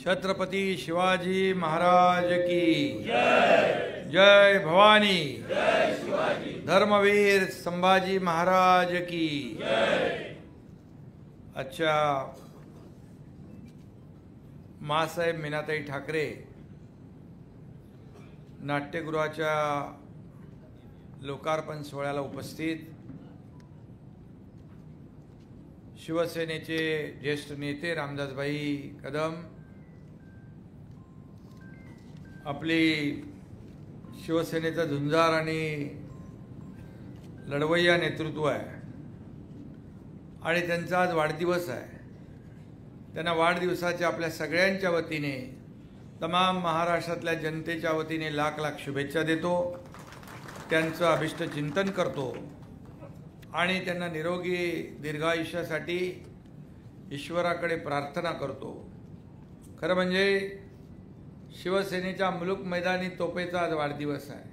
छत्रपती शिवाजी महाराज की जय। जय भवानी। जय शिवाजी। धर्मवीर संभाजी महाराज की जय। अच्छा, मासाहेब मीनाताई ठाकरे नाट्यगृहाच्या लोकार्पण सोहळ्याला उपस्थित, शिवसेनेचे ज्येष्ठ नेते रामदासभाई कदम, आपली शिवसेनेचा झुंजार आणि लढवय्या नेतृत्व आहे आणि त्यांचा आज वाढदिवस आहे. त्यांना वाढदिवसाच्या आपल्या सगळ्यांच्या वतीने, तमाम महाराष्ट्रातल्या जनतेच्या वतीने लाख लाख शुभेच्छा देतो. त्यांचं अभिष्ट चिंतन करतो आणि त्यांना निरोगी दीर्घायुष्यासाठी ईश्वराकडे प्रार्थना करतो. खरं म्हणजे शिवसेनेच्या मुलूक मैदानी तोपेचा आज वाढदिवस आहे.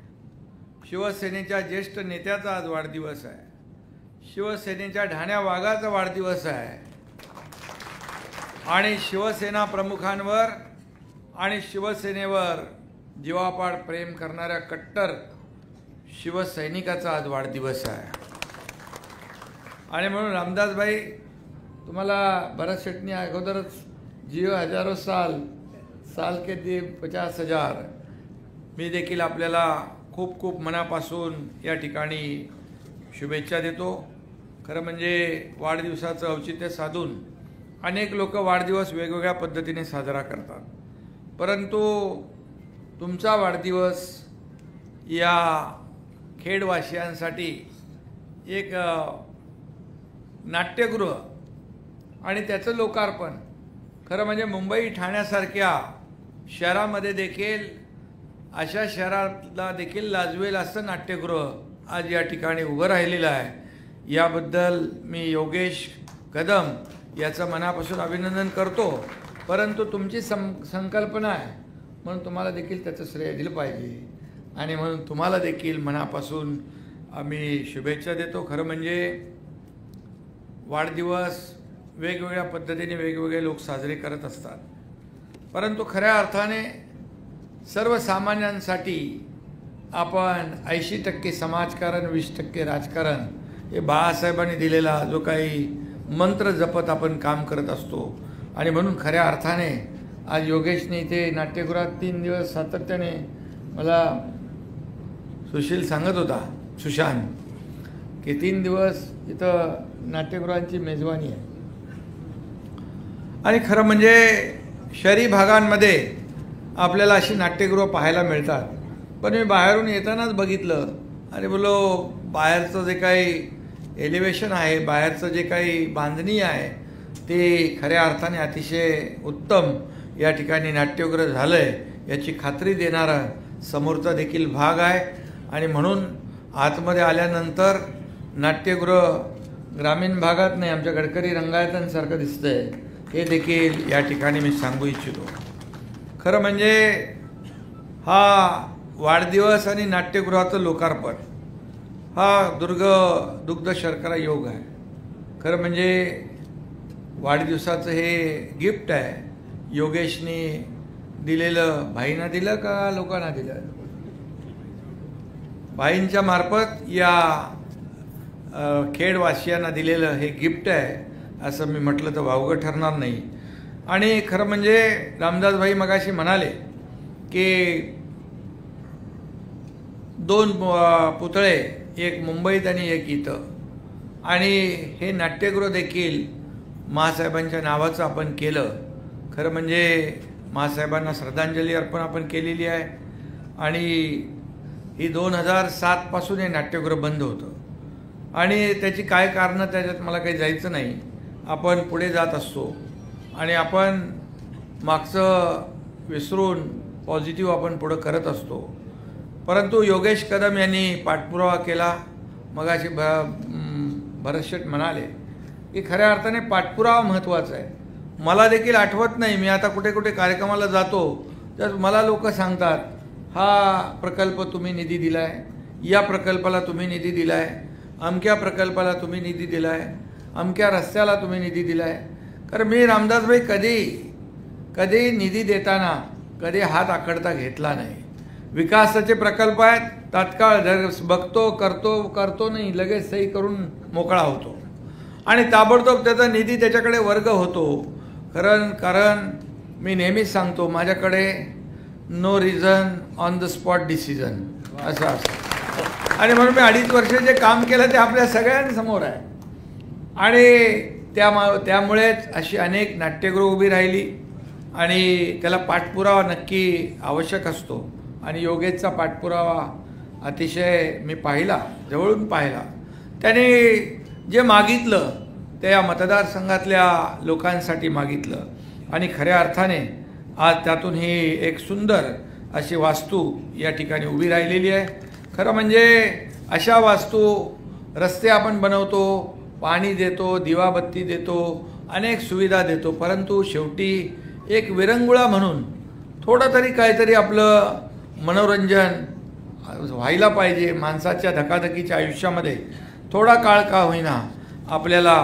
शिवसेनेच्या ज्येष्ठ नेत्याचा आज वाढदिवस आहे. शिवसेनेच्या ढाण्या वाघाचा वाढदिवस आहे आणि शिवसेना प्रमुखांवर आणि शिवसेनेवर जीवापाड प्रेम करणाऱ्या कट्टर शिवसैनिकाचा आज वाढदिवस आहे. आणि म्हणून रामदासभाई, तुम्हाला भरत शेटनी अगोदरच जियो हजारो साल के दिए 50,000, मी देखील आपल्याला खूप खूप मनापासून या ठिकाणी शुभेच्छा देतो. खरं म्हणजे वाढदिवसाचं औचित्य साधून अनेक लोक वाढदिवस वेगवेगळ्या पद्धतीने साजरा करतात, परंतु तुमचा वाढदिवस या खेडवासियांसाठी एक नाट्यगृह आणि त्याचं लोकार्पण, खरं म्हणजे मुंबई ठाण्यासारख्या शहरामध्ये देखील, अशा शहराला देखील लाजवेल असं नाट्यगृह आज या ठिकाणी उभं राहिलेलं आहे. याबद्दल मी योगेश कदम याचं मनापासून अभिनंदन करतो. परंतु तुमची संकल्पना आहे म्हणून तुम्हाला देखील त्याचं श्रेय दिलं पाहिजे आणि म्हणून तुम्हाला देखील मनापासून आम्ही शुभेच्छा देतो. खरं म्हणजे वाढदिवस वेगवेगळ्या पद्धतीने वेगवेगळे लोक साजरे करत असतात, परंतु खऱ्या अर्थाने सर्वसामान्यांसाठी आपण 80% समाजकारण, 20% राजकारण, हे बाळासाहेबांनी दिलेला जो काही मंत्र जपत आपण काम करत असतो. आणि म्हणून खऱ्या अर्थाने आज योगेशने इथे नाट्यगृहात 3 दिवस सातत्याने, मला सुशील सांगत होता, सुशांत, की 3 दिवस इथं नाट्यगृहांची मेजवानी आहे. आणि खरं म्हणजे शहरी भागांमध्ये आपल्याला अशी नाट्यगृह पाहायला मिळतात, पण मी बाहेरून येतानाच बघितलं आणि बोलो, बाहेरचं जे काही एलिव्हेशन आहे, बाहेरचं जे काही बांधणी आहे, ते खऱ्या अर्थाने अतिशय उत्तम या ठिकाणी नाट्यगृह झालं आहे याची खात्री देणारा समोरचा देखील भाग आहे. आणि म्हणून आतमध्ये आल्यानंतर नाट्यगृह ग्रामीण भागात नाही, आमच्या गडकरी रंगायतांसारखं दिसतंय, हे देखील या ठिकाणी मी सांगू इच्छितो. खरं म्हणजे हा वाढदिवस आणि नाट्यगृहाचं लोकार्पण हा दुग्ध शर्करा योग आहे. खरं म्हणजे वाढदिवसाचं हे गिफ्ट आहे, योगेशनी दिलेलं. भाईंना दिलं का लोकांना दिलं? भाईंच्या मार्फत या खेडवासियांना दिलेलं हे गिफ्ट आहे असं मी म्हटलं तर वावगं ठरणार नाही. आणि खरं म्हणजे रामदासभाई मगाशी म्हणाले की 2 पुतळे, एक मुंबईत आणि एक इथं, आणि हे नाट्यगृह देखील महासाहेबांच्या नावाचं आपण केलं. खरं म्हणजे महासाहेबांना श्रद्धांजली अर्पण आपण केलेली आहे. आणि ही 2007 पासून हे नाट्यगृह बंद होतं आणि त्याची काय कारणं, त्याच्यात मला काही जायचं नाही. आपण पुढे जात असतो आणि आपण मागचं विसरून पॉझिटिव्ह आपण पुढं करत असतो. परंतु योगेश कदम यांनी पाठपुरावा केला. मगाशी भरत शेट म्हणाले की खऱ्या अर्थाने पाठपुरावा महत्त्वाचा आहे. मला देखील आठवत नाही, मी आता कुठे कुठे कार्यक्रमाला जातो तर मला लोक सांगतात, हा प्रकल्प तुम्ही निधी दिला आहे, या प्रकल्पाला तुम्ही निधी दिला आहे, अमक्या प्रकल्पाला तुम्ही निधी दिला आहे, अमक्या रस्त्याला तुम्ही निधी दिला आहे. कारण मी रामदासभाई कधी कधी निधी देताना कधी हात आखडता घेतला नाही. विकासाचे प्रकल्प आहेत, तात्काळ बघतो करतो नाही, लगेच सही करून मोकळा होतो आणि ताबडतोब त्याचा निधी त्याच्याकडे वर्ग होतो. कारण मी नेहमीच सांगतो, माझ्याकडे no reason on the spot decision असं असतं आणि म्हणून मी 2.5 वर्ष जे काम केलं ते आपल्या सगळ्यांसमोर आहे. आणि त्यामुळेच अशी अनेक नाट्यगृह उभी राहिली आणि त्याला पाठपुरावा नक्की आवश्यक असतो आणि योगेशचा पाठपुरावा अतिशय मी पाहिला, जवळून पाहिला. त्याने जे मागितलं ते या मतदारसंघातल्या लोकांसाठी मागितलं आणि खऱ्या अर्थाने आज त्यातून ही एक सुंदर अशी वास्तू या ठिकाणी उभी राहिलेली आहे. खरं म्हणजे अशा वास्तू, रस्ते आपण बनवतो, पाणी देतो, दिवाबत्ती देतो, अनेक सुविधा देतो, परंतु शेवटी एक विरंगुळा म्हणून थोडं तरी काहीतरी आपलं मनोरंजन व्हायला पाहिजे. माणसाच्या धकाधकीच्या आयुष्यामध्ये थोडा काळ का होईना आपल्याला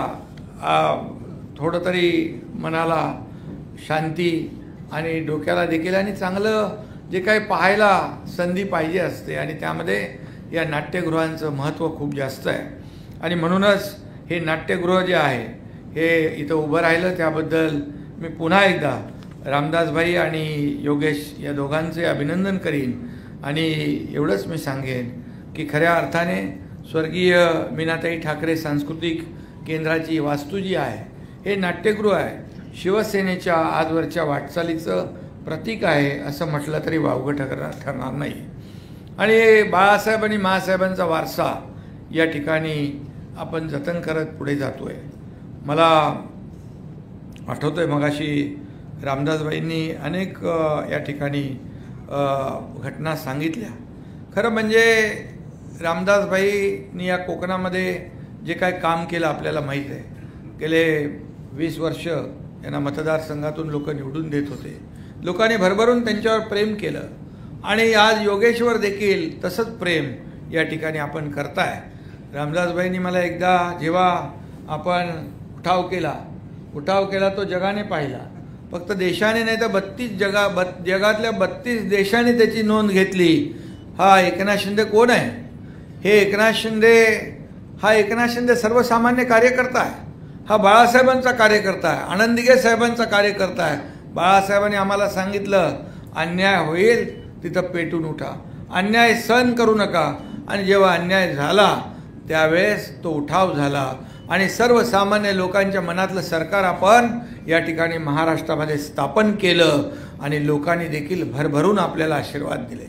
थोडं तरी मनाला शांती आणि डोक्याला देखील आणि चांगलं जे काही पाहायला संधी पाहिजे असते आणि त्यामध्ये या नाट्यगृहांचं महत्त्व खूप जास्त आहे. आणि म्हणूनच हे नाट्यगृह जे आहे हे इथं उभं राहिलं त्याबद्दल मी पुन्हा एकदा रामदासभाई आणि योगेश या दोघांचे अभिनंदन करीन. आणि एवढंच मी सांगेन की खऱ्या अर्थाने स्वर्गीय मीनाताई ठाकरे सांस्कृतिक केंद्राची वास्तू जी आहे हे नाट्यगृह आहे, शिवसेनेच्या आजवरच्या वाटचालीचं प्रतीक आहे असं म्हटलं तरी वावगं ठरणार नाही. आणि बाळासाहेब आणि माँसाहेबांचा वारसा या ठिकाणी आपण जतन करत पुढे जातोय. मला आठवतोय मगाशी रामदासबाईंनी अनेक या ठिकाणी घटना सांगितल्या. खरं म्हणजे रामदासबाईंनी या कोकणामध्ये जे काय काम केलं आपल्याला माहीत आहे. गेले 20 वर्ष यांना मतदारसंघातून लोक निवडून देत होते, लोकांनी भरभरून त्यांच्यावर प्रेम केलं आणि आज योगेश्वर देखील तसंच प्रेम या ठिकाणी आपण करताय. रामदासबाईंनी मला एकदा जेव्हा आपण उठाव केला तो जगाने पाहिला, फक्त देशाने नाही तर 32 जगातल्या 32 देशांनी त्याची नोंद घेतली. हा एकनाथ शिंदे कोण आहे? हे एकनाथ शिंदे सर्वसामान्य कार्यकर्ता आहे. हा बाळासाहेबांचा कार्यकर्ता आहे, आनंद दिघे साहेबांचा कार्यकर्ता आहे. बाळासाहेबांनी आम्हाला सांगितलं, अन्याय होईल तिथं पेटून उठा, अन्याय सहन करू नका. आणि जेव्हा अन्याय झाला त्यावेळेस तो उठाव झाला आणि सर्वसामान्य लोकांच्या मनातलं सरकार आपण या ठिकाणी महाराष्ट्रामध्ये स्थापन केलं आणि लोकांनी देखील भरभरून आपल्याला आशीर्वाद दिले.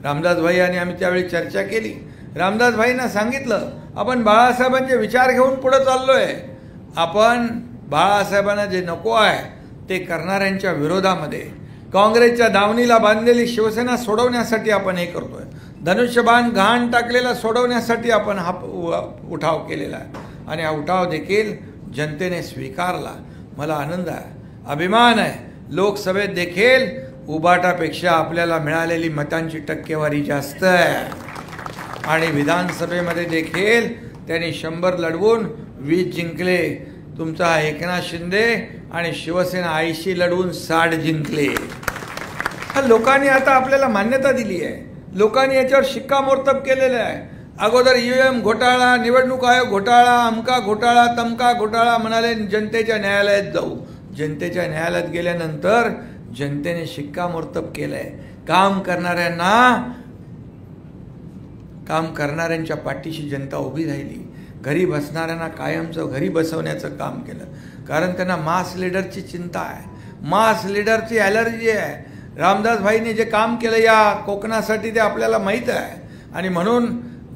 रामदासभाई आणि आम्ही त्यावेळी चर्चा केली. रामदासभाईंना सांगितलं, आपण बाळासाहेबांचे विचार घेऊन पुढे चाललोय. आपण बाळासाहेबांना जे नको आहे ते करणाऱ्यांच्या विरोधामध्ये काँग्रेसच्या दावणीला बांधलेली शिवसेना सोडवण्यासाठी आपण हे करतोय. धनुष्यबाण घाण टाकलेला सोडवण्यासाठी आपण हा उठाव केलेला आहे आणि हा उठाव देखील जनतेने स्वीकारला. मला आनंद आहे, अभिमान आहे. लोकसभेत देखील उबाटापेक्षा आपल्याला मिळालेली मतांची टक्केवारी जास्त आहे आणि विधानसभेमध्ये देखील त्यांनी 100 लढवून 20 जिंकले. तुमचा एकनाथ शिंदे आणि शिवसेना 80 लढवून 60 जिंकले. लोकांनी आता आपल्याला मान्यता दिली आहे, लोकांनी याच्यावर शिक्कामोर्तब केलेलं आहे. अगोदर EVM घोटाळा, निवडणूक आयोग घोटाळा, अमका घोटाळा, तमका घोटाळा म्हणाले जनतेच्या न्यायालयात जाऊ. जनतेच्या न्यायालयात गेल्यानंतर जनतेने शिक्कामोर्तब केलंय. काम करणाऱ्यांच्या पाठीशी जनता उभी राहिली. घरी बसणाऱ्यांना कायमचं घरी बसवण्याचं काम केलं, कारण त्यांना मास लीडरची चिंता आहे, मास लीडरची ॲलर्जी आहे. रामदासभाईंनी जे काम केलं या कोकणासाठी ते आपल्याला माहीत आहे आणि म्हणून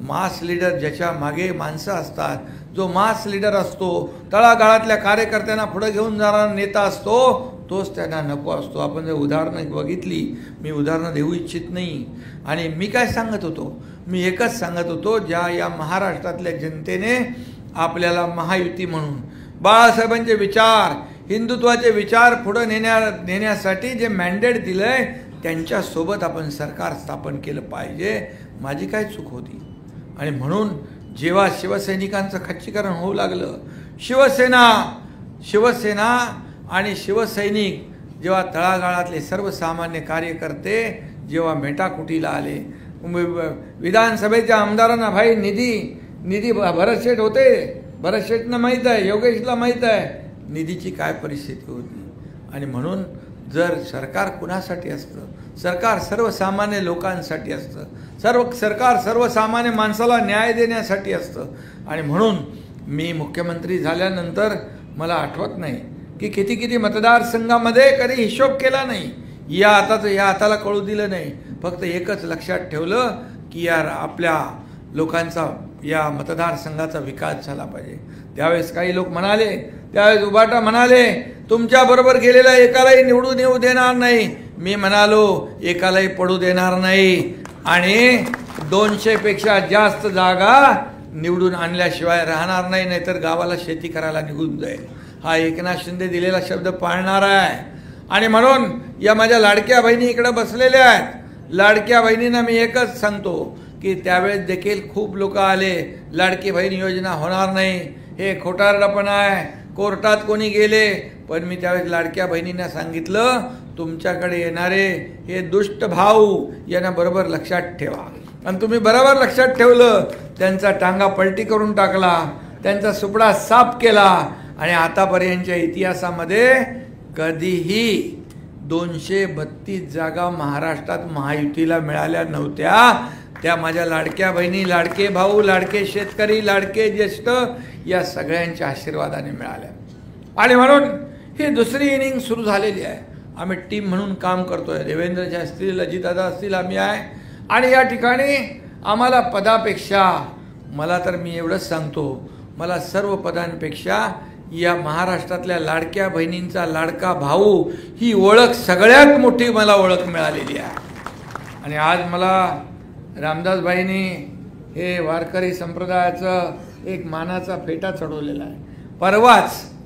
मास लीडर ज्याच्या मागे माणसं असतात, जो मास लीडर असतो, तळागाळातल्या कार्यकर्त्यांना पुढे घेऊन जाणारा नेता असतो, तोच त्यांना नको असतो. आपण जर उदाहरणं बघितली, मी उदाहरणं देऊ इच्छित नाही. आणि मी काय सांगत होतो, मी एकच सांगत होतो, ज्या या महाराष्ट्रातल्या जनतेने आपल्याला महायुती म्हणून बाळासाहेबांचे विचार, हिंदुत्वाचे विचार पुढे नेण्यासाठी जे मॅन्डेट दिलंय त्यांच्यासोबत आपण सरकार स्थापन केलं पाहिजे. माझी काय चूक होती? आणि म्हणून जेव्हा शिवसैनिकांचं खच्चीकरण होऊ लागलं, शिवसेना आणि शिवसैनिक जेव्हा तळागाळातले सर्वसामान्य कार्यकर्ते जेव्हा मेटाकुटीला आले, विधानसभेच्या आमदारांना भाई निधी भरत शेठ होते, भरत शेठना माहीत आहे, योगेशला माहीत आहे निधीची काय परिस्थिती होती. आणि म्हणून जर सरकार कुणासाठी असतं, सरकार सर्वसामान्य लोकांसाठी असतं, सरकार सर्वसामान्य माणसाला न्याय देण्यासाठी असतं. आणि म्हणून मी मुख्यमंत्री झाल्यानंतर मला आठवत नाही की किती मतदारसंघामध्ये कधी हिशोब केला नाही, या हाताला कळू दिलं नाही. फक्त एकच लक्षात ठेवलं की यार आपल्या लोकांचा या मतदारसंघाचा विकास झाला पाहिजे. त्यावेळेस काही लोक म्हणाले, त्यावेळेस उबाटा म्हणाले तुमच्याबरोबर गेलेल्या एकालाही निवडून येऊ देणार नाही. मी म्हणालो एकालाही पडू देणार नाही आणि 200 पेक्षा जास्त जागा निवडून आणल्याशिवाय राहणार नाही, नाहीतर गावाला शेती करायला निघून जाईल. हा एकनाथ शिंदे दिलेला शब्द पाळणार आहे. आणि म्हणून या माझ्या लाडक्या बहिणी इकडे बसलेल्या आहेत. लाडक्या बहिणींना मी एकच सांगतो की त्यावेळेस देखील खूप लोक आले लाडकी बहीण योजना होणार नाही, हे खोटारडेपणा आहे, कोर्टात कोणी गेले. पण मी त्यावेळेस लाडक्या बहिणींना सांगितलं तुमच्याकडे येणारे हे दुष्ट भाऊ यांना बरोबर लक्षात ठेवा. आणि तुम्ही बरोबर लक्षात ठेवलं, त्यांचा टांगा पलटी करून टाकला, त्यांचा सुपडा साफ केला. आणि आतापर्यंतच्या इतिहासामध्ये कधीही 232 जागा महाराष्ट्रात महायुतीला मिळाल्या नव्हत्या. त्या माझ्या लाडक्या बहिणी, लाडके भाऊ, लाडके शेतकरी, लाडके ज्येष्ठ या सगळ्यांच्या आशीर्वादाने मिळाल्या. आणि म्हणून ही दुसरी इनिंग सुरू झालेली आहे. आम्ही टीम म्हणून काम करतोय. देवेंद्रजी असतील, अजितदादा असतील, आम्ही आहे. आणि या ठिकाणी आम्हाला पदापेक्षा, मला तर मी एवढंच सांगतो, मला सर्व पदांपेक्षा या महाराष्ट्रातल्या लाडक्या बहिणींचा लाडका भाऊ ही ओळख सगळ्यात मोठी मला ओळख मिळालेली आहे. आणि आज मला रामदासबाईंनी हे वारकरी संप्रदायाचं एक मानाचा फेटा चढवलेला आहे.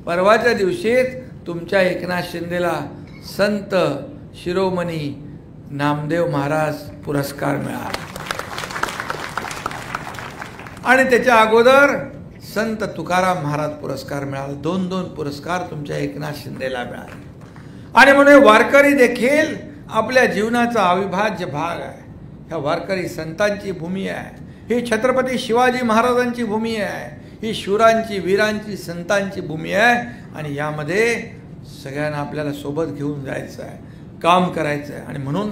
परवाच्या दिवशी तुमच्या एकनाथ शिंदेला संत शिरोमणी नामदेव महाराज पुरस्कार मिळाला आणि त्याच्या अगोदर संत तुकाराम महाराज पुरस्कार मिळाला. 2 पुरस्कार तुमच्या एकनाथ शिंदेला मिळाले. आणि म्हणून वारकरी देखील आपल्या जीवनाचा अविभाज्य भाग आहे. ह्या वारकरी संतांची भूमी आहे, ही छत्रपती शिवाजी महाराजांची भूमी आहे, ही शूरांची, वीरांची, संतांची भूमी आहे. आणि यामध्ये सगळ्यांना आपल्याला सोबत घेऊन जायचं आहे, काम करायचं आहे. आणि म्हणून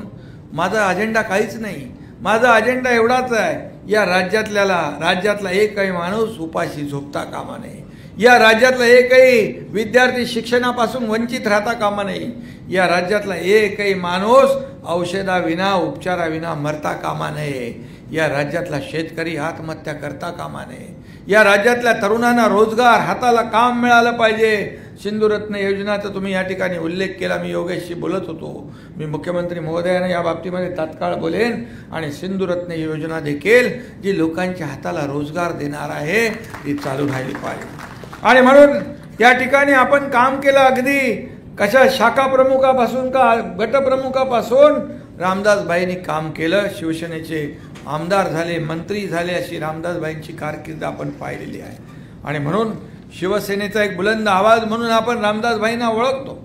माझा अजेंडा काहीच नाही. माझा अजेंडा एवढाच आहे, या राज्यातला एकही माणूस उपाशी झोपता कामा नये. या राज्यातला एकही विद्यार्थी शिक्षणापासून वंचित राहता कामा नये. या राज्यातला एकही माणूस औषधाविना, उपचाराविना मरता कामा नये. या राज्यातला शेतकरी आत्महत्या करता कामा नये. या राज्यातल्या तरुणांना रोजगार, हाताला काम मिळालं पाहिजे. सिंधुरत्न योजनाचा तुम्ही या ठिकाणी उल्लेख केला. मी योगेशशी बोलत होतो. मी मुख्यमंत्री महोदयांना या बाबतीमध्ये तात्काळ बोलेन. आणि सिंधुरत्न योजना देखील जी लोकांच्या हाताला रोजगार देणार आहे ती चालू राहिली पाहिजे. आणि म्हणून या ठिकाणी आपण काम केलं. अगदी कशा शाखा प्रमुखापासून का गटप्रमुखापासून रामदासबाईंनी काम केलं. शिवसेनेचे आमदार झाले, मंत्री झाले, अशी रामदासबाईंची कारकीर्द आपण पाहिलेली आहे. आणि म्हणून शिवसेनेचा एक बुलंद आवाज म्हणून आपण रामदासबाईंना ओळखतो.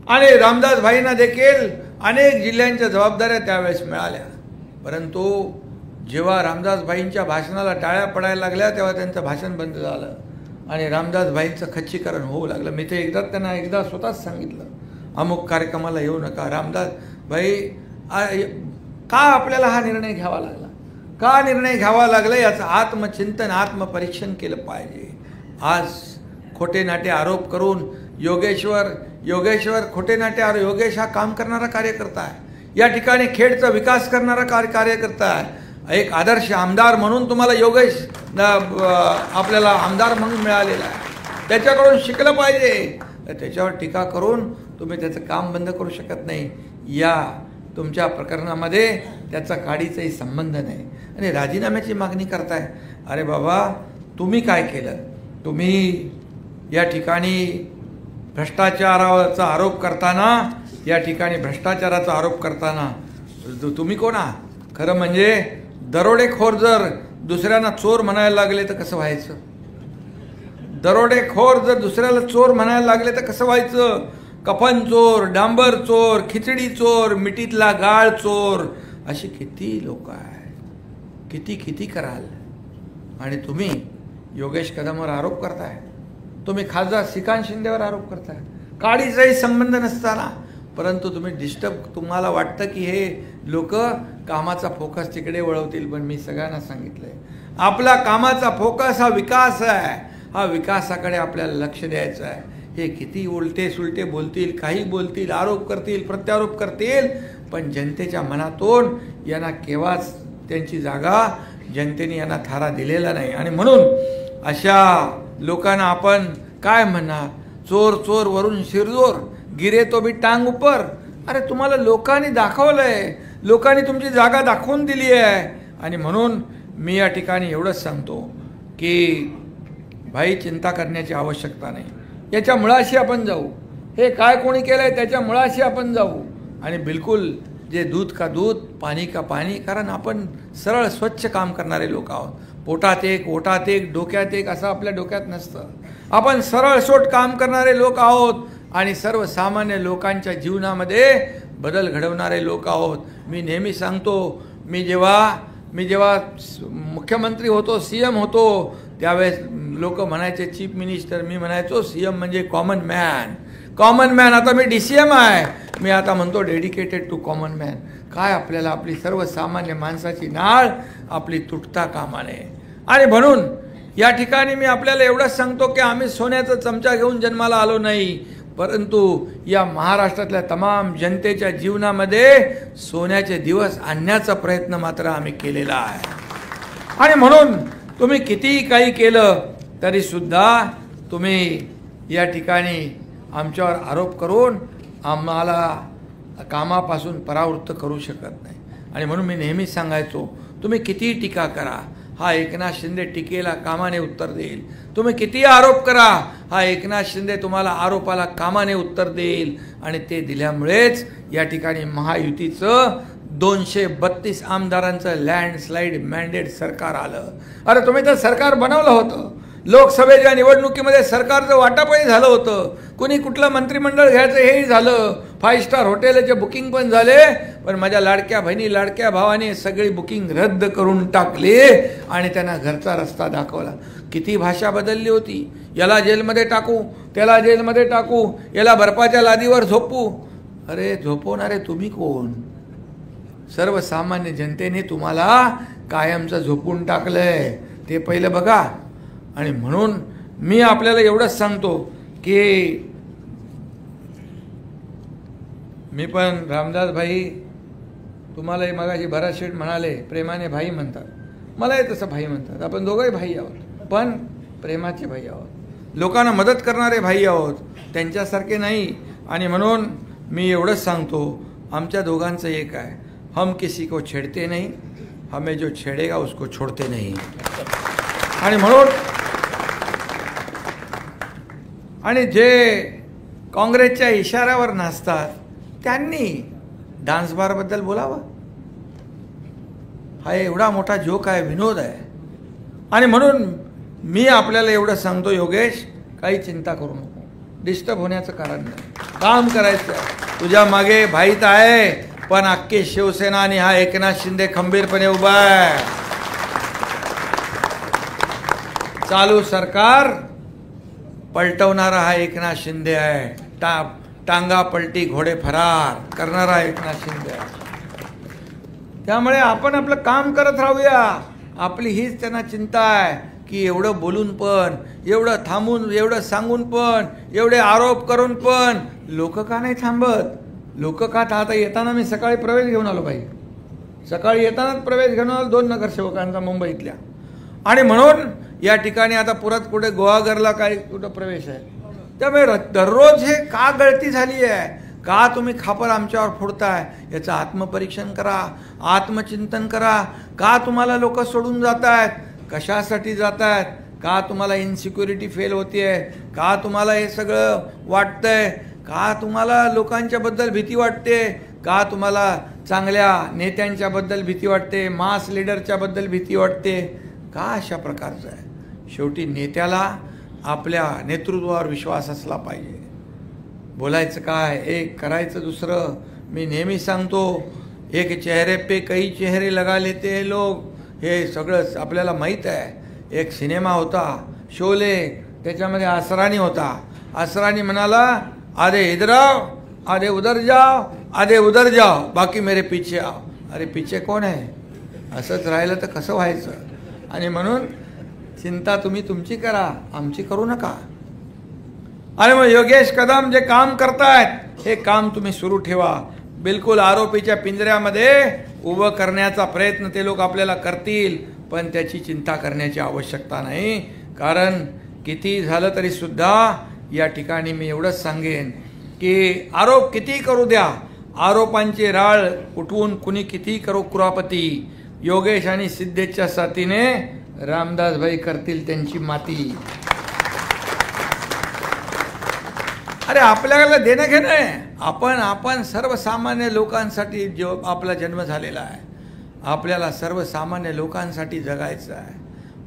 आणि रामदासबाईंना देखील अनेक जिल्ह्यांच्या जबाबदाऱ्या त्यावेळेस मिळाल्या. परंतु जेव्हा रामदासबाईंच्या भाषणाला टाळ्या पडायला लागल्या तेव्हा त्यांचं भाषण बंद झालं आणि रामदासबाईंचं खच्चीकरण होऊ लागलं. मी ते त्यांना स्वतःच सांगितलं, अमुक कार्यक्रमाला येऊ नका. रामदासबाई का आपल्याला हा निर्णय घ्यावा लागला, का निर्णय घ्यावा लागला याचं आत्मचिंतन, आत्मपरीक्षण केलं पाहिजे. आज खोटे नाटे आरोप करून योगेश्वर खोटे नाटे आरोप, योगेश हा काम करणारा कार्यकर्ता आहे. या ठिकाणी खेडचा विकास करणारा कार्यकर्ता आहे. एक आदर्श आमदार म्हणून तुम्हाला योगेश आपल्याला आमदार म्हणून मिळालेला आहे. त्याच्याकडून शिकलं पाहिजे. त्याच्यावर टीका करून तुम्ही त्याचं काम बंद करू शकत नाही. या तुमच्या प्रकरणामध्ये त्याचा काडीचाही संबंध नाही. आणि राजीनाम्याची मागणी करताय. अरे बाबा, तुम्ही काय केलं? तुम्ही या ठिकाणी भ्रष्टाचाराचा आरोप करताना तुम्ही कोण आहात? खरं म्हणजे दरोडेखोर जर दुसऱ्यांना चोर म्हणायला लागले तर कसं व्हायचं? दरोडेखोर जर दुसऱ्याला चोर म्हणायला लागले तर कसं व्हायचं? कफन चोर, डांबर चोर, खिचडी चोर, मिठीतला गाळ चोर, अशी किती लोक आहेत. किती किती कराल. आणि तुम्ही योगेश कदमवर आरोप करताय, तुम्ही खासदार श्रीकांत शिंदेवर आरोप करताय, काडीचाही संबंध नसताना. परंतु तुम्हाला वाटतं की हे लोक कामाचा फोकस तिकडे वळवतील. पण मी सगळ्यांना सांगितलंय, आपला कामाचा फोकस हा विकास आहे. हा विकासाकडे आपल्याला लक्ष द्यायचं आहे. हे किती उलटे सुलटे बोलतील, काही बोलतील, आरोप करतील, प्रत्यारोप करतील, पण जनतेच्या मनातून यांना केव्हाच त्यांची जागा जनतेने यांना थारा दिलेला नाही. आणि म्हणून अशा लोकांना आपण काय म्हणणार, चोर चोर वरून शिरजोर, गिरे तो भी टांग ऊपर. अरे तुम्हाला लोकांनी दाखवलंय, लोकांनी तुमची जागा दाखवून दिली आहे. आणि म्हणून मी या ठिकाणी एवढंच सांगतो की भाई, चिंता करण्याची आवश्यकता नाही. याच्या मुळाशी आपण जाऊ. हे काय कोणी केलंय त्याच्या मुळाशी आपण जाऊ. आणि बिलकुल जे दूध का दूध, पाणी का पाणी, कारण आपण सरळ स्वच्छ काम करणारे लोक आहोत. पोटात एक, ओटात एक, डोक्यात एक असं आपल्या डोक्यात नसतं. आपण सरळ सोट काम करणारे लोक आहोत आणि सर्वसामान्य लोकांच्या जीवनामध्ये बदल घडवणारे लोक आहोत. मी नेहमी सांगतो, मी जेव्हा मुख्यमंत्री होतो, CM होतो, त्यावेळेस लोक म्हणायचे चीफ मिनिस्टर, मी म्हणायचो CM म्हणजे कॉमन मॅन. Common man. आता मी DCM आहे. मी आता म्हणतो डेडिकेटेड टू कॉमन मॅन. काय आपल्याला आपली सर्वसामान्य माणसाची नाळ आपली तुटता कामा नये. आणि म्हणून या ठिकाणी मी आपल्याला एवढंच सांगतो की आम्ही सोन्याचा चमचा घेऊन जन्माला आलो नाही, परंतु या महाराष्ट्रातल्या तमाम जनतेच्या जीवनामध्ये सोन्याचे दिवस आणण्याचा प्रयत्न मात्र आम्ही केलेला आहे. आणि म्हणून तुम्ही कितीही काही केलं तरी सुद्धा तुम्ही या ठिकाणी आमच्यावर आरोप करून आम्हाला कामापासून परावृत्त करू शकत नाही. आणि म्हणून मी नेहमी सांगायचो, तुम्ही कितीही टीका करा, हा एकनाथ शिंदे टीकेला कामाने उत्तर देईल. तुम्ही कितीही आरोप करा, हा एकनाथ शिंदे तुम्हाला आरोपाला कामाने उत्तर देईल. आणि ते दिल्यामुळेच या ठिकाणी महायुतीचं 232 आमदारांचं लँडस्लाईड मॅन्डेट सरकार आलं. अरे तुम्ही तर सरकार बनवलं होतं. लोकसभेच्या निवडणुकीमध्ये सरकारचं वाटपही झालं होतं. कुणी कुठलं मंत्रिमंडळ घ्यायचं हेही झालं. 5 स्टार हॉटेलचे बुकिंग पण झाले. पण माझ्या लाडक्या बहिणी, लाडक्या भावाने सगळी बुकिंग रद्द करून टाकली आणि त्यांना घरचा रस्ता दाखवला. किती भाषा बदलली होती. याला जेलमध्ये टाकू, त्याला जेलमध्ये टाकू, याला बर्फाच्या लादीवर झोपू. अरे झोपवणारे तुम्ही कोण? सर्वसामान्य जनतेने तुम्हाला कायमचं झोपून टाकलंय, ते पहिलं बघा. आणि म्हणून मी आपल्याला एवढंच सांगतो की मी पण रामदास भाई, तुम्हालाही मगाशी भरत शेठ म्हणाले प्रेमाने भाई म्हणतात, मलाही तसं भाई म्हणतात. आपण दोघंही भाई आहोत, पण प्रेमाचे भाई आहोत, लोकांना मदत करणारे भाई आहोत, त्यांच्यासारखे नाही. आणि म्हणून मी एवढंच सांगतो, आमच्या दोघांचं एक आहे, हम किसी को छेड़ते नहीं, हमें जो छेड़ेगा उसको छोड़ते नहीं. आणि म्हणून आणि जे काँग्रेसच्या इशाऱ्यावर नाचतात त्यांनी डान्स बारबद्दल बोलावं. हा एवढा मोठा जोक आहे, विनोद आहे. आणि म्हणून मी आपल्याला एवढं सांगतो, योगेश काही चिंता करू नको, डिस्टर्ब होण्याचं कारण नाही, काम करायचं आहे. तुझ्या मागे भाईत आहे, पण अख्खी शिवसेना आणि हा एकनाथ शिंदे खंबीरपणे उभा आहे. चालू सरकार पलटवणारा हा एकनाथ शिंदे आहे. टांगा पलटी घोडे फरार करणारा एकनाथ शिंदे आहे. त्यामुळे आपण आपलं काम करत राहूया. आपली हीच त्यांना चिंता आहे की एवढं बोलून पण, एवढं थांबून, एवढं सांगून पण, एवढे आरोप करून पण लोक का नाही थांबत? लोक का? आता येताना मी सकाळी प्रवेश घेऊन आलो पाहिजे, सकाळी येतानाच प्रवेश घेऊन आलो 2 नगरसेवकांचा मुंबईतल्या. आणि म्हणून या ठिकाणी आता पुरात कुठे गुहागरला काही कुठं प्रवेश आहे. त्यामुळे दररोज हे का गळती झाली आहे, का तुम्ही खापर आमच्यावर फोडताय, याचं आत्मपरीक्षण करा, आत्मचिंतन करा. का तुम्हाला लोक सोडून जात आहेत, कशासाठी जात आहेत, का तुम्हाला इन्सिक्युरिटी फेल होतीये, का तुम्हाला हे सगळं वाटतंय, का तुम्हाला लोकांच्याबद्दल भीती वाटते, का तुम्हाला चांगल्या नेत्यांच्याबद्दल भीती वाटते, मास लीडरच्याबद्दल भीती वाटते, का अशा प्रकारचं आहे? शेवटी नेत्याला आपल्या नेतृत्वावर विश्वास असला पाहिजे. बोलायचं काय, एक करायचं दुसरं. मी नेहमी सांगतो, एक चेहरे पे कई चेहरे लगा लेते हैं लोग. हे सगळं आपल्याला माहीत आहे. एक सिनेमा होता शोले, त्याच्यामध्ये असरानी होता. असरानी म्हणाला, आधे इधर आओ, आधे उधर जाओ, आधे उधर जाओ, बाकी मेरे पीछे आओ. अरे पीछे कोण आहे? असंच राहिलं तर कसं व्हायचं? आणि म्हणून चिंता तुम्ही तुमची करा, आमची करू नका. आणि मग योगेश कदम जे काम करतायत हे काम तुम्ही सुरू ठेवा. बिलकुल आरोपीच्या पिंजऱ्यामध्ये उभं करण्याचा प्रयत्न ते लोक आपल्याला करतील, पण त्याची चिंता करण्याची आवश्यकता नाही. कारण किती झालं तरी सुद्धा या ठिकाणी मी एवढंच सांगेन की आरोप किती करू द्या, आरोपांची राळ उठवून कुणी किती करो कुरापती, योगेश आणि सिद्धेशच्या साथीने रामदासभाई करतील त्यांची माती. अरे आपल्याला देणं घेणं आहे. आपण सर्वसामान्य लोकांसाठी जो आपला जन्म झालेला आहे, आपल्याला सर्वसामान्य लोकांसाठी जगायचं आहे.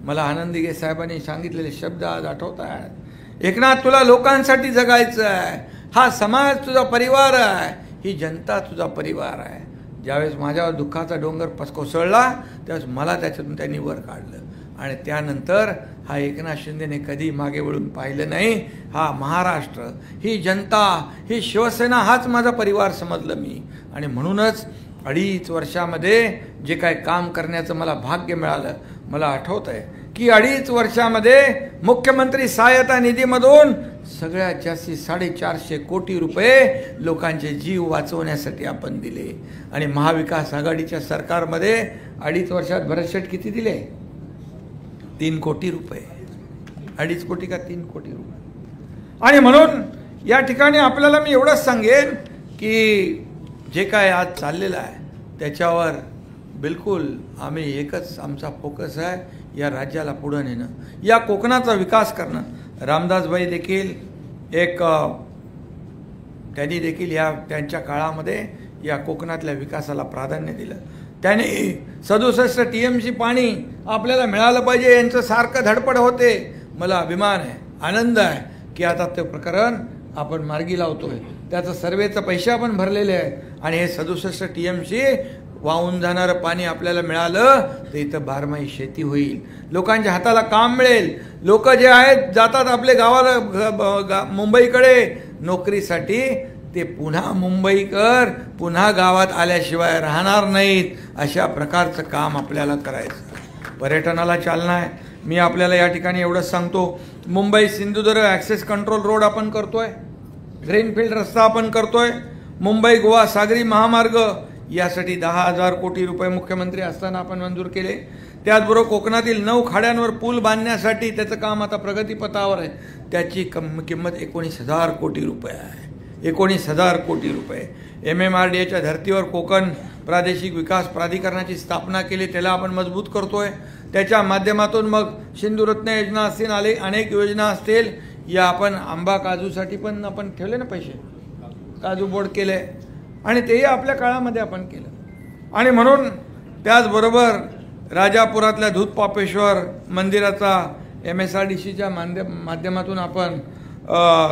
मला आनंदीगे साहेबांनी सांगितलेले शब्द आज आठवत आहेत. एकनाथ, तुला लोकांसाठी जगायचं आहे. हा समाज तुझा परिवार आहे, ही जनता तुझा परिवार आहे. ज्यावेळेस माझ्यावर दुःखाचा डोंगर कोसळला त्यावेळेस मला त्याच्यातून त्यांनी वर काढलं. आणि त्यानंतर हा एकनाथ शिंदेने कधी मागे वळून पाहिलं नाही. हा महाराष्ट्र, ही जनता, ही शिवसेना हाच माझा परिवार समजलं मी. आणि म्हणूनच 2.5 वर्षामध्ये जे काय काम करण्याचं मला भाग्य मिळालं, मला आठवत आहे की 2.5 वर्षामध्ये मुख्यमंत्री सहायता निधीमधून सगळ्यात जास्ती 450 कोटी रुपये लोकांचे जीव वाचवण्यासाठी आपण दिले. आणि महाविकास आघाडीच्या सरकारमध्ये 2.5 वर्षात भरतशेठ किती दिले? 3 कोटी रुपये. 2.5 कोटी का 3 कोटी रुपये. आणि म्हणून या ठिकाणी आपल्याला मी एवढंच सांगेन की जे काय आज चाललेलं आहे त्याच्यावर बिलकुल आम्ही एकच आमचा फोकस आहे, या राज्याला पुढं नेणं, या कोकणाचा विकास करणं. रामदासभाई देखील त्यांनी देखील त्यांच्या काळामध्ये या कोकणातल्या विकासाला प्राधान्य दिलं. त्याने 67 TMC पाणी आपल्याला मिळालं पाहिजे यांचं सारखं धडपड होते. मला अभिमान आहे, आनंद आहे की आता ते प्रकरण आपण मार्गी लावतोय. त्याचं सर्वेचं पैसे आपण भरलेले आहे. आणि हे 67 TMC वाहून जाणारं पाणी आपल्याला मिळालं तर इथं बारमाही शेती होईल, लोकांच्या हाताला काम मिळेल. लोक जे आहेत जातात आपले गावाला मुंबईकडे नोकरीसाठी, ते पुन्हा मुंबईकर पुन्हा गावात आल्याशिवाय राहणार नाहीत. अशा प्रकारचं काम आपल्याला करायचं. पर्यटनाला चालना आहे. मी आपल्याला या ठिकाणी एवढंच सांगतो, Mumbai Sindhudurg access control road आपण करतोय, ग्रीनफील्ड रस्ता आपण करतोय, मुंबई गोवा सागरी महामार्ग यासाठी 10,000 कोटी रुपये मुख्यमंत्री असताना आपण मंजूर केले. त्याचबरोबर कोकणातील 9 खाड्यांवर पूल बांधण्यासाठी त्याचं काम आता प्रगतीपथावर आहे. त्याची किंमत 19,000 कोटी रुपये आहे. 19,000 कोटी रुपये. MMRDAच्या धर्तीवर कोकण प्रादेशिक विकास प्राधिकरणाची स्थापना केली, त्याला आपण मजबूत करतोय. त्याच्या माध्यमातून मग सिंधुरत्न योजना असतील, अनेक योजना असतील. या आपण आंबा काजूसाठी पण आपण ठेवले ना पैसे, काजू बोर्ड केले आणि तेही आपल्या काळामध्ये आपण केलं. आणि म्हणून त्याचबरोबर राजापुरातल्या दूधपापेश्वर मंदिराचा MSRDCच्या माध्यमातून आपण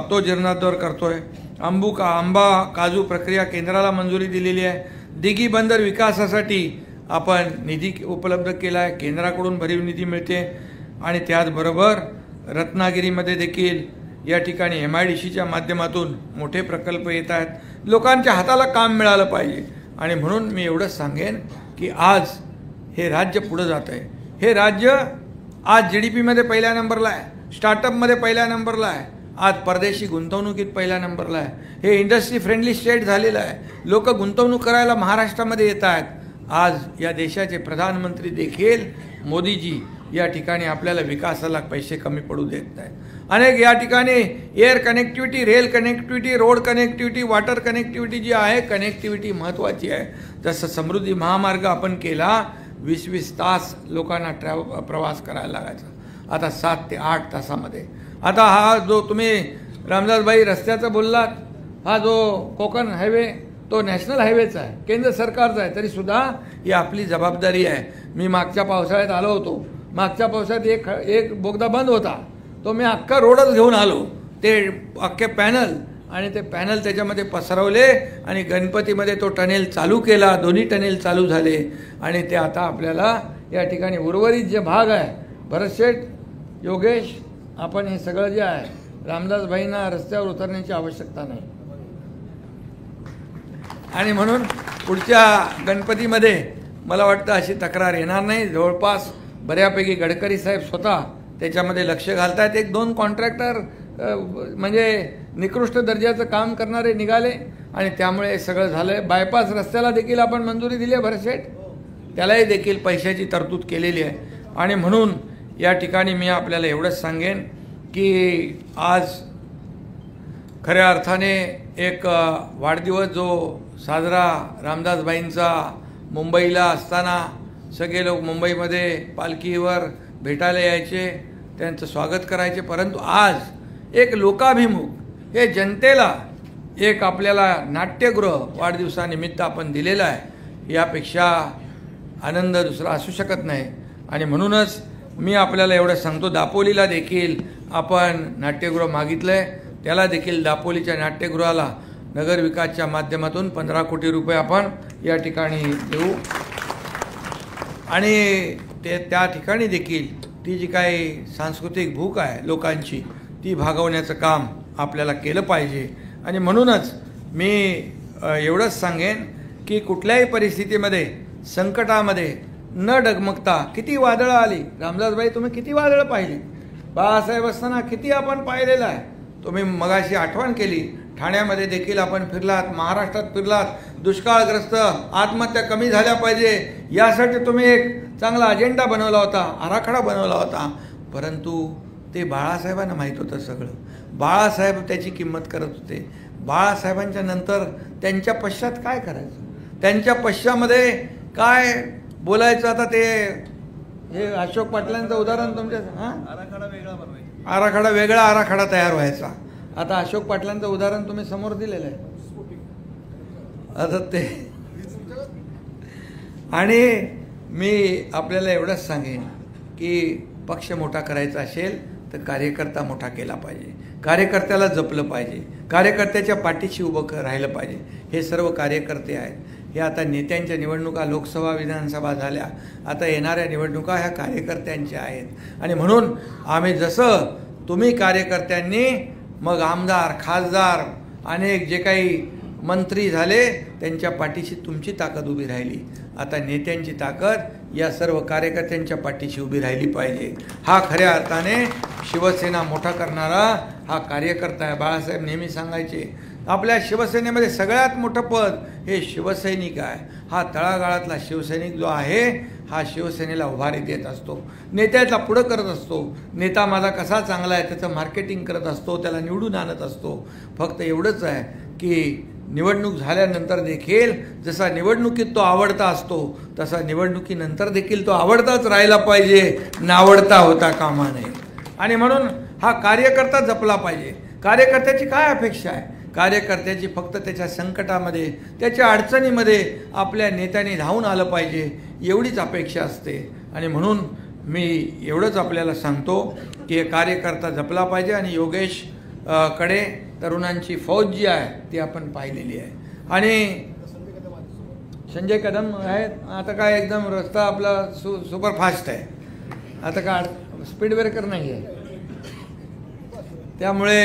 तो जीर्णोद्धार करतोय. आंबा काजू प्रक्रिया केंद्राला मंजुरी दिलेली आहे. दिघी बंदर विकासासाठी आपण निधी उपलब्ध केला आहे, केंद्राकडून भरीव निधी मिळते. आणि त्याचबरोबर रत्नागिरीमध्ये देखील या ठिकाणी MIDCच्या माध्यमातून मोठे प्रकल्प येत आहेत. लोकांच्या हाताला काम मिळालं पाहिजे. आणि म्हणून मी एवढंच सांगेन की आज हे राज्य पुढं जात आहे. हे राज्य आज GDPमध्ये पहिल्या नंबरला आहे, स्टार्टअपमध्ये पहिल्या नंबरला आहे, आज परदेशी गुंतवणुकीत पहिल्या नंबरला आहे. हे इंडस्ट्री फ्रेंडली स्टेट झालेलं आहे. लोक गुंतवणूक करायला महाराष्ट्रामध्ये येत आहेत. आज या देशाचे प्रधानमंत्री देखील मोदीजी या ठिकाणी आपल्याला विकासाला पैसे कमी पडू देत नाहीत. अनेक या ठिकाणी air connectivity, rail connectivity, road connectivity, water connectivity जी आहे, कनेक्टिव्हिटी महत्त्वाची आहे. जसं समृद्धी महामार्ग आपण केला, 20-20 तास लोकांना प्रवास करायला लागायचा, आता 7 ते 8 तासामध्ये. आता हा जो तुम्ही रामदासभाई रस्त्याचं बोललात, हा जो कोकण हायवे तो नॅशनल हायवेचा आहे, केंद्र सरकारचा आहे, तरीसुद्धा ही आपली जबाबदारी आहे. मी मागच्या पावसाळ्यात आलो होतो. मागच्या पावसाळ्यात एक बोगदा बंद होता, तो मी अख्खा रोडच घेऊन आलो. ते अख्खे पॅनल आणि ते पॅनल त्याच्यामध्ये पसरवले आणि गणपतीमध्ये तो टनेल चालू केला. दोन्ही टनेल चालू झाले आणि ते आता आपल्याला या ठिकाणी उर्वरित जे भाग आहे, भरत शेठ, योगेश, आपण हे सगळं जे आहे, रामदासभाईंना रस्त्यावर उतरण्याची आवश्यकता नाही. आणि म्हणून पुढच्या गणपतीमध्ये मला वाटतं अशी तक्रार येणार नाही. जवळपास बऱ्यापैकी गडकरी साहेब स्वतः त्याच्यामध्ये लक्ष घालतायत. 1-2 कॉन्ट्रॅक्टर म्हणजे निकृष्ट दर्जाचं काम करणारे निघाले आणि त्यामुळे सगळं झालंय. बायपास रस्त्याला देखील आपण मंजुरी दिली आहे भरत शेठ, त्यालाही देखील पैशाची तरतूद केलेली आहे. आणि म्हणून या ठिकाणी मी आपल्याला एवढंच सांगेन की आज खऱ्या अर्थाने एक वाढदिवस जो साजरा रामदासभाईंचा मुंबईला असताना सगळे लोक मुंबईमध्ये पालखीवर भेटायला यायचे, त्यांचं स्वागत करायचे, परंतु आज एक लोकाभिमुख हे जनतेला एक आपल्याला नाट्यगृह वाढदिवसानिमित्त आपण दिलेलं आहे, यापेक्षा आनंद दुसरा असू शकत नाही. आणि म्हणूनच मी आपल्याला एवढं सांगतो, दापोलीला देखील आपण नाट्यगृह मागितलं आहे, त्याला देखील दापोलीच्या नाट्यगृहाला नगरविकासच्या माध्यमातून 15 कोटी रुपये आपण या ठिकाणी देऊ. आणि त्या ठिकाणी देखील ती जी काही सांस्कृतिक भूक आहे लोकांची, ती भागवण्याचं काम आपल्याला केलं पाहिजे. आणि म्हणूनच मी एवढंच सांगेन की कुठल्याही परिस्थितीमध्ये, संकटामध्ये न डगमगता, किती वादळं आली, रामदासभाई तुम्ही किती वादळं पाहिली, बाळासाहेब असताना किती आपण पाहिलेलं आहे. तुम्ही मगाशी आठवण केली, ठाण्यामध्ये देखील आपण फिरलात, महाराष्ट्रात फिरलात, दुष्काळग्रस्त, आत्महत्या कमी झाल्या पाहिजे यासाठी तुम्ही एक चांगला अजेंडा बनवला होता, आराखडा बनवला होता. परंतु ते बाळासाहेबांना माहीत होतं सगळं. बाळासाहेब त्याची किंमत करत होते. बाळासाहेबांच्या नंतर त्यांच्या पश्चात काय करायचं, त्यांच्या पश्चामध्ये काय बोलायचं. आता ते हे अशोक पाटलांचं उदाहरण तुमच्या आराखडा वेगळा आराखडा तयार व्हायचा. आता अशोक पाटलांचं उदाहरण तुम्ही समोर दिलेलं आहे. आता ते आणि मी आपल्याला एवढंच सांगेन की पक्ष मोठा करायचा असेल तर कार्यकर्ता मोठा केला पाहिजे, कार्यकर्त्याला जपलं पाहिजे, कार्यकर्त्याच्या पाठीशी उभं राहिलं पाहिजे. हे सर्व कार्यकर्ते आहेत. हे आता नेत्यांच्या निवडणुका, लोकसभा, विधानसभा झाल्या, आता येणाऱ्या निवडणुका ह्या कार्यकर्त्यांच्या आहेत. आणि म्हणून आम्ही जसं तुम्ही कार्यकर्त्यांनी, मग आमदार, खासदार, अनेक जे काही मंत्री झाले, त्यांच्या पाठीशी तुमची ताकद उभी राहिली. आता नेत्यांची ताकद या सर्व कार्यकर्त्यांच्या पाठीशी उभी राहिली पाहिजे. हा खऱ्या अर्थाने शिवसेना मोठा करणारा हा कार्यकर्ता आहे. बाळासाहेब नेहमी सांगायचे, आपल्या शिवसेनेमध्ये सगळ्यात मोठं पद हे शिवसैनिक आहे. हा तळागाळातला शिवसैनिक जो आहे, हा शिवसेनेला उभारी देत असतो, नेत्याला पुढं करत असतो. नेता माझा कसा चांगला आहे त्याचं मार्केटिंग करत असतो, त्याला निवडून आणत असतो. फक्त एवढंच आहे की निवडणूक झाल्यानंतर देखील जसा निवडणुकीत तो आवडता असतो, तसा निवडणुकीनंतर देखील तो आवडताच राहिला पाहिजे, नावडता होता कामा नये. आणि म्हणून हा कार्यकर्ता जपला पाहिजे. कार्यकर्त्याची काय अपेक्षा आहे? कार्यकर्त्याची फक्त त्याच्या संकटामध्ये, त्याच्या अडचणीमध्ये आपल्या नेत्याने धावून आलं पाहिजे, एवढीच अपेक्षा असते. आणि म्हणून मी एवढंच आपल्याला सांगतो की कार्यकर्ता जपला पाहिजे. आणि योगेश कडे तरुणांची फौज जी आहे ती आपण पाहिलेली आहे. आणि संजय कदम आहेत. आता काय एकदम रस्ता आपला सुपरफास्ट आहे, आता काय स्पीड ब्रेकर नाही आहे. त्यामुळे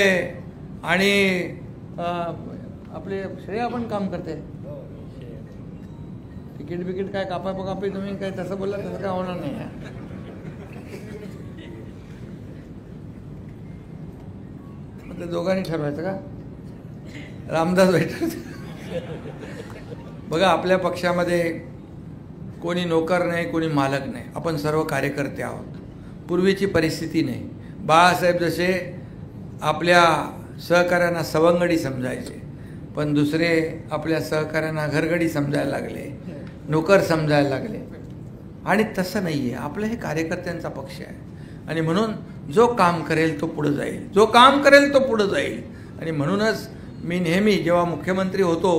आणि आपले श्रेया पण काम करते. तिकीट बिकीट काय कापाकापी तुम्ही काय तसं बोलला तसं काय होणार नाही आहे. ते दोघांनी ठरवायचं का? रामदास भेटायचं. बघा, आपल्या पक्षामध्ये कोणी नोकर नाही, कोणी मालक नाही, आपण सर्व कार्यकर्ते आहोत. पूर्वीची परिस्थिती नाही. बाळासाहेब जसे आपल्या सहकाऱ्यांना सवंगडी समजायचे, पण दुसरे आपल्या सहकाऱ्यांना घरगडी समजायला लागले, नोकर समजायला लागले. आणि तसं नाही आहे. आपलं हे कार्यकर्त्यांचा पक्ष आहे. आणि म्हणून जो काम करेल तो पुढं जाईल, जो काम करेल तो पुढं जाईल. आणि म्हणूनच मी नेहमी जेव्हा मुख्यमंत्री होतो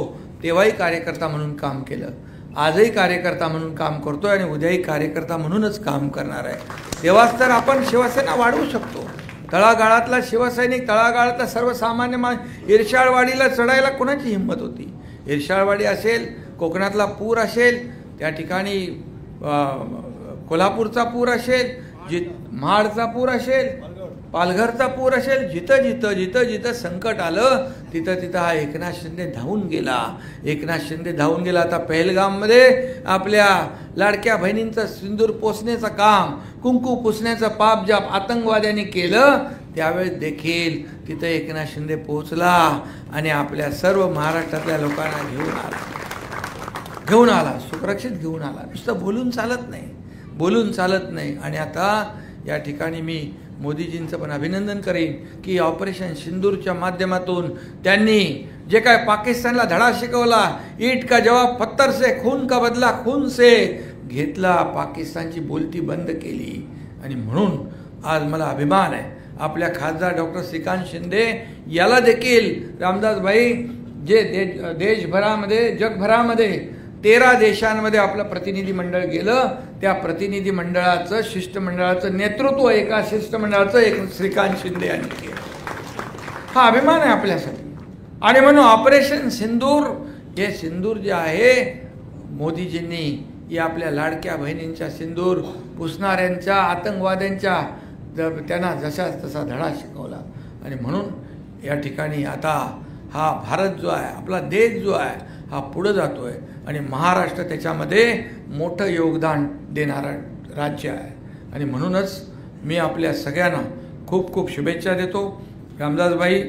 तेव्हाही कार्यकर्ता म्हणून काम केलं, आजही कार्यकर्ता म्हणून काम करतोय आणि उद्याही कार्यकर्ता म्हणूनच काम करणार आहे. तेव्हाच तर आपण शिवसेना वाढवू शकतो. तळागाळातला शिवसैनिक, तळागाळातला सर्वसामान्य इर्शाळवाडीला चढायला कोणाची हिंमत होती? इर्शाळवाडी असेल, कोकणातला पूर असेल, त्या ठिकाणी कोल्हापूरचा पूर असेल, महाडचा पूर असेल, पालघरचा पूर असेल, जिथं जिथं जिथं जिथं संकट आलं तिथं तिथं हा एकनाथ शिंदे धावून गेला. एकनाथ शिंदे धावून गेला. आता पहलगाममध्ये आपल्या लाडक्या बहिणींचं सिंदूर पोसण्याचं काम, कुंकू पुसण्याचं पाप ज्या आतंकवाद्यांनी केलं त्यावेळेस देखील तिथं एकनाथ शिंदे पोहोचला आणि आपल्या सर्व महाराष्ट्रातल्या लोकांना घेऊन आला, सुरक्षित घेऊन आला. नुसतं बोलून चालत नाही. आणि आता या ठिकाणी मी मोदीजींचं पण अभिनंदन करेन की ऑपरेशन सिंदूरच्या माध्यमातून त्यांनी जे काय पाकिस्तानला धडा शिकवला, ईट का जवाब पत्थर से, खून का बदला खून से घेतला, पाकिस्तानची बोलती बंद केली. आणि म्हणून आज मला अभिमान आहे आपल्या खासदार डॉक्टर श्रीकांत शिंदे याला देखील रामदास भाई जे देशभरामध्ये जगभरामध्ये 13 देशांमध्ये आपलं प्रतिनिधी मंडळ गेलं, त्या प्रतिनिधी मंडळाचं शिष्टमंडळाचं नेतृत्व एका शिष्टमंडळाचं एक श्रीकांत शिंदे यांनी केलं. हा अभिमान आहे आपल्यासाठी. आणि म्हणून ऑपरेशन सिंदूर, हे सिंदूर जे आहे मोदीजींनी या आपल्या लाडक्या बहिणींच्या सिंदूर पुसणाऱ्यांच्या आतंकवाद्यांच्या त्यांना जसा तसा धडा शिकवला. आणि म्हणून या ठिकाणी आता हा भारत जो आहे, आपला देश जो आहे, हा पुढे जातोय आणि महाराष्ट्र त्याच्यामध्ये मोठं योगदान देणारं राज्य आहे. आणि म्हणूनच मी आपल्या सगळ्यांना खूप खूप शुभेच्छा देतो. रामदासभाई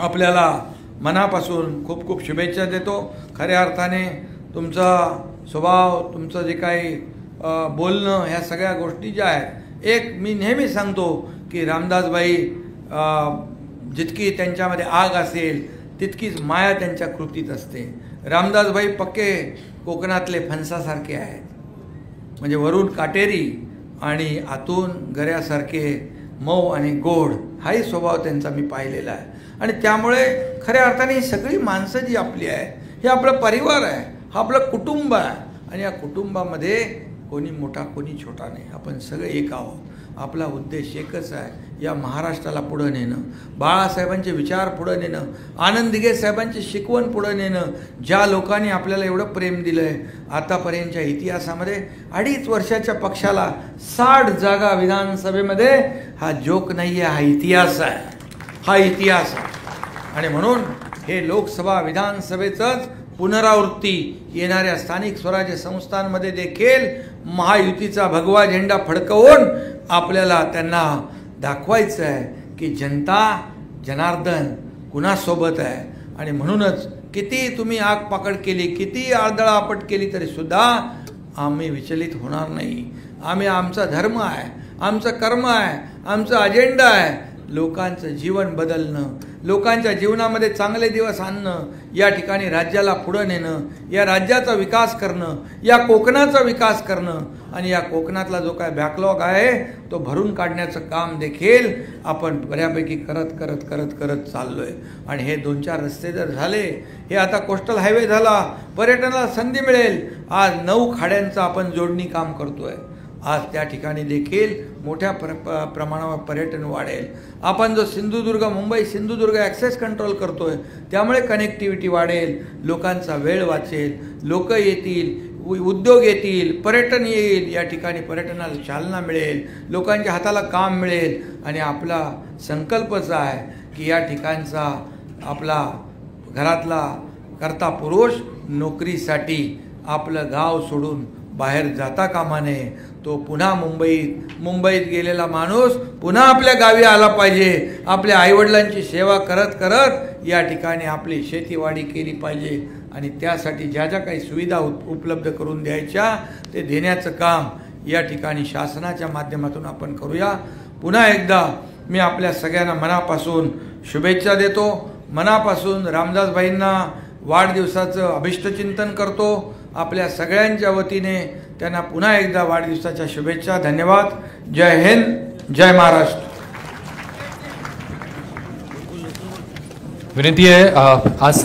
आपल्याला मनापासून खूप खूप शुभेच्छा देतो. खऱ्या अर्थाने तुमचा स्वभाव, तुमचं जे काही बोलणं, ह्या सगळ्या गोष्टी ज्या आहेत, एक मी नेहमी सांगतो की रामदासभाई जितकी त्यांच्यामध्ये आग असेल तितकीच माया त्यांच्या कृतीत असते. रामदासभाई पक्के कोकणातले फणसासारखे आहेत, म्हणजे वरून काटेरी आणि आतून गऱ्यासारखे मऊ आणि गोड, हाही स्वभाव त्यांचा मी पाहिलेला आहे. आणि त्यामुळे खऱ्या अर्थाने ही सगळी माणसं जी आपली आहे, हे आपला परिवार आहे, हा आपलं कुटुंब आहे. आणि या कुटुंबामध्ये कोणी मोठा कोणी छोटा नाही, आपण सगळे एक आहोत. आपला उद्देश एकच आहे, या महाराष्ट्राला पुढं नेणं, बाळासाहेबांचे विचार पुढं नेणं, आनंद दिघे साहेबांची शिकवण पुढं नेणं. ज्या लोकांनी आपल्याला एवढं प्रेम दिलं आहे, आतापर्यंतच्या इतिहासामध्ये 2.5 वर्षाच्या पक्षाला 60 जागा विधानसभेमध्ये, हा जोक नाही आहे, हा इतिहास आहे, हा इतिहास आहे. आणि म्हणून हे लोकसभा विधानसभेचंच पुनरावृत्ती येणाऱ्या स्थानिक स्वराज्य संस्थांमध्ये देखील महायुतीचा भगवा झेंडा फडकवून आपल्याला त्यांना दाखवायचं आहे की जनता जनार्दन कुणासोबत आहे. आणि म्हणूनच किती तुम्ही आगपाकड केली, किती आळदळापट केली तरीसुद्धा आम्ही विचलित होणार नाही. आमचा धर्म आहे, आमचं कर्म आहे, आमचा अजेंडा आहे लोकांचं जीवन बदलणं, लोकांच्या जीवनामध्ये चांगले दिवस आणणं, या ठिकाणी राज्याला पुढं नेणं, या राज्याचा विकास करणं, या कोकणाचा विकास करणं. आणि या कोकणातला जो काय बॅकलॉग आहे तो भरून काढण्याचं काम देखील आपण बऱ्यापैकी करत चाललो आहे. आणि हे 2-4 रस्ते जर झाले, हे आता कोस्टल हायवे झाला, पर्यटनाला संधी मिळेल. आज 9 खाड्यांचं आपण जोडणी काम करतोय. आज त्या ठिकाणी देखील मोठ्या प्रमाणावर पर्यटन वाढेल. आपण जो मुंबई सिंधुदुर्ग ॲक्सेस कंट्रोल करतोय, त्यामुळे कनेक्टिव्हिटी वाढेल, लोकांचा वेळ वाचेल, लोक येतील, उद्योग येतील, पर्यटन येईल, या ठिकाणी पर्यटनाला चालना मिळेल, लोकांच्या हाताला काम मिळेल. आणि आपला संकल्पच आहे की या ठिकाणचा आपला घरातला कर्ता पुरुष नोकरीसाठी आपलं गाव सोडून बाहेर जाता कामा नये. तो पुन्हा मुंबईत गेलेला माणूस पुन्हा आपल्या गावी आला पाहिजे. आपल्या आईवडिलांची सेवा करत या ठिकाणी आपली शेतीवाडी केली पाहिजे. आणि त्यासाठी ज्या ज्या काही सुविधा उपलब्ध करून द्यायच्या ते देण्याचं काम या ठिकाणी शासनाच्या माध्यमातून आपण करूया. पुन्हा एकदा मी आपल्या सगळ्यांना मनापासून शुभेच्छा देतो. मनापासून रामदासभाईंना वाढदिवसाचं अभिष्टचिंतन करतो. आपल्या सगळ्यांच्या वतीने त्यांना पुन्हा एकदा वाढदिवसाच्या शुभेच्छा. धन्यवाद. जय हिंद, जय महाराष्ट्र. विनंती आहे आज